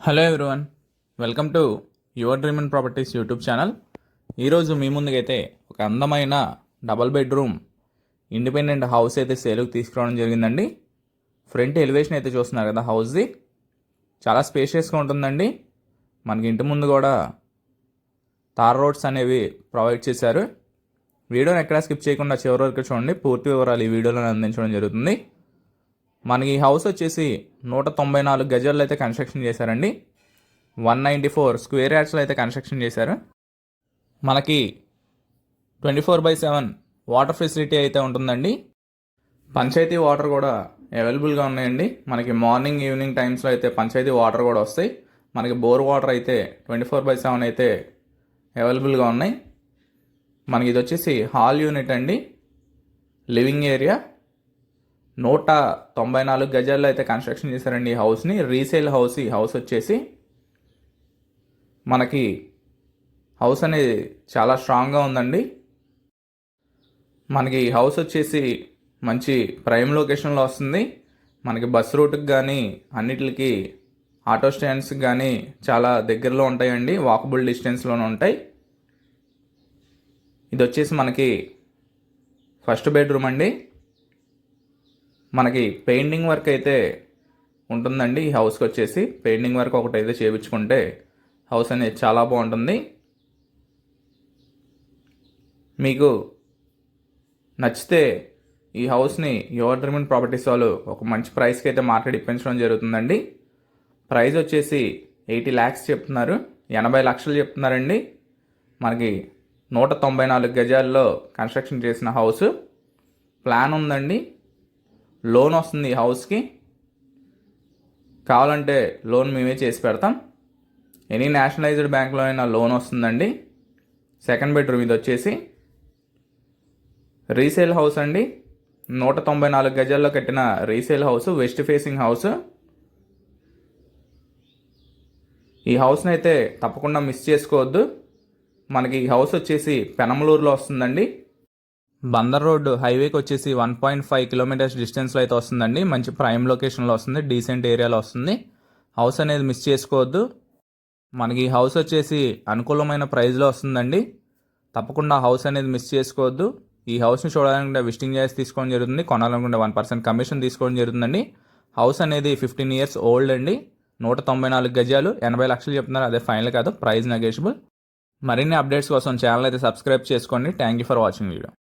Hello everyone, welcome to your dream and properties YouTube channel. ఈరోజు మీ ముందుకైతే ఒక అందమైన డబల్ బెడ్రూమ్ ఇండిపెండెంట్ హౌస్ అయితే సేల్కి తీసుకురావడం జరిగిందండి. ఫ్రంట్ ఎలివేషన్ అయితే చూస్తున్నారు కదా, హౌస్ది చాలా స్పేషియస్గా ఉంటుందండి. మనకి ఇంటి ముందు కూడా తార్ రోడ్స్ అనేవి ప్రొవైడ్ చేశారు. వీడియోని ఎక్కడా స్కిప్ చేయకుండా చివరి వరకు చూడండి, పూర్తి వివరాలు ఈ వీడియోలో అందించడం జరుగుతుంది. మనకి ఈ హౌస్ వచ్చేసి 194 గజాల్లో అయితే కన్స్ట్రక్షన్ చేశారండి. 194 స్క్వేర్ యార్డ్స్లో అయితే కన్స్ట్రక్షన్ చేశారు. మనకి 24/7 వాటర్ ఫెసిలిటీ అయితే ఉంటుందండి. పంచాయతీ వాటర్ కూడా అవైలబుల్గా ఉన్నాయండి. మనకి మార్నింగ్ ఈవినింగ్ టైమ్స్లో అయితే పంచాయతీ వాటర్ కూడా వస్తాయి. మనకి బోర్ వాటర్ అయితే 24/7 అయితే అవైలబుల్గా ఉన్నాయి. మనకి ఇది వచ్చేసి హాల్ యూనిట్ అండి, లివింగ్ ఏరియా. 194 గజాల్లో అయితే కన్స్ట్రక్షన్ చేశారండి ఈ హౌస్ని. రీసేల్ హౌస్ ఈ హౌస్ వచ్చేసి. మనకి హౌస్ అనేది చాలా స్ట్రాంగ్గా ఉందండి. మనకి హౌస్ వచ్చేసి మంచి ప్రైమ్ లొకేషన్లో వస్తుంది. మనకి బస్ రూట్కి కానీ అన్నిటికి ఆటో స్టాండ్స్కి కానీ చాలా దగ్గరలో ఉంటాయండి, వాకబుల్ డిస్టెన్స్లోనే ఉంటాయి. ఇది వచ్చేసి మనకి ఫస్ట్ బెడ్రూమ్ అండి. మనకి పెయింటింగ్ వర్క్ అయితే ఉంటుందండి ఈ హౌస్కి వచ్చేసి. పెయింటింగ్ వర్క్ ఒకటైతే చేయించుకుంటే హౌస్ అనేది చాలా బాగుంటుంది. మీకు నచ్చితే ఈ హౌస్ని యువర్ డ్రీమ్ అండ్ ప్రాపర్టీస్ వాళ్ళు ఒక మంచి ప్రైస్కి అయితే మార్కెట్ ఇప్పించడం జరుగుతుందండి. ప్రైస్ వచ్చేసి 80 lakhs చెప్తున్నారు, 80 లక్షలు చెప్తున్నారండి. మనకి 194 గజాల్లో కన్స్ట్రక్షన్ చేసిన హౌస్. ప్లాన్ ఉందండి, లోన్ వస్తుంది ఈ హౌస్కి. కావాలంటే లోన్ మేమే చేసి పెడతాం. ఎనీ నేషనలైజ్డ్ బ్యాంక్లో అయినా లోన్ వస్తుందండి. సెకండ్ బెడ్రూమ్ ఇది వచ్చేసి రీసేల్ హౌస్ అండి. 194 గజాల్లో కట్టిన resale house, west facing house. ఈ హౌస్ని అయితే తప్పకుండా మిస్ చేసుకోవద్దు. మనకి ఈ హౌస్ వచ్చేసి పెనమలూరులో వస్తుందండి. బందర్ రోడ్డు హైవేకి వచ్చేసి 1.5 కిలోమీటర్స్ డిస్టెన్స్లో అయితే వస్తుందండి. మంచి ప్రైమ్ లొకేషన్లో వస్తుంది, డీసెంట్ ఏరియాలో వస్తుంది. హౌస్ అనేది మిస్ చేసుకోవద్దు. మనకి ఈ హౌస్ వచ్చేసి అనుకూలమైన ప్రైస్లో వస్తుందండి. తప్పకుండా హౌస్ అనేది మిస్ చేసుకోవద్దు. ఈ హౌస్ని చూడాలనుకుంటే విజిటింగ్ చేసి తీసుకోవడం జరుగుతుంది. కొనాలనుకుంటే 1% కమిషన్ తీసుకోవడం జరుగుతుందండి. హౌస్ అనేది 15 years ఓల్డ్ అండి. 194 గజాలు, 80 లక్షలు చెప్తున్నారు. అదే ఫైనల్ కాదు, ప్రైస్ నెగోషియబుల్. మరిన్ని అప్డేట్స్ కోసం ఛానల్ అయితే సబ్స్క్రైబ్ చేసుకోండి. Thank you for watching video.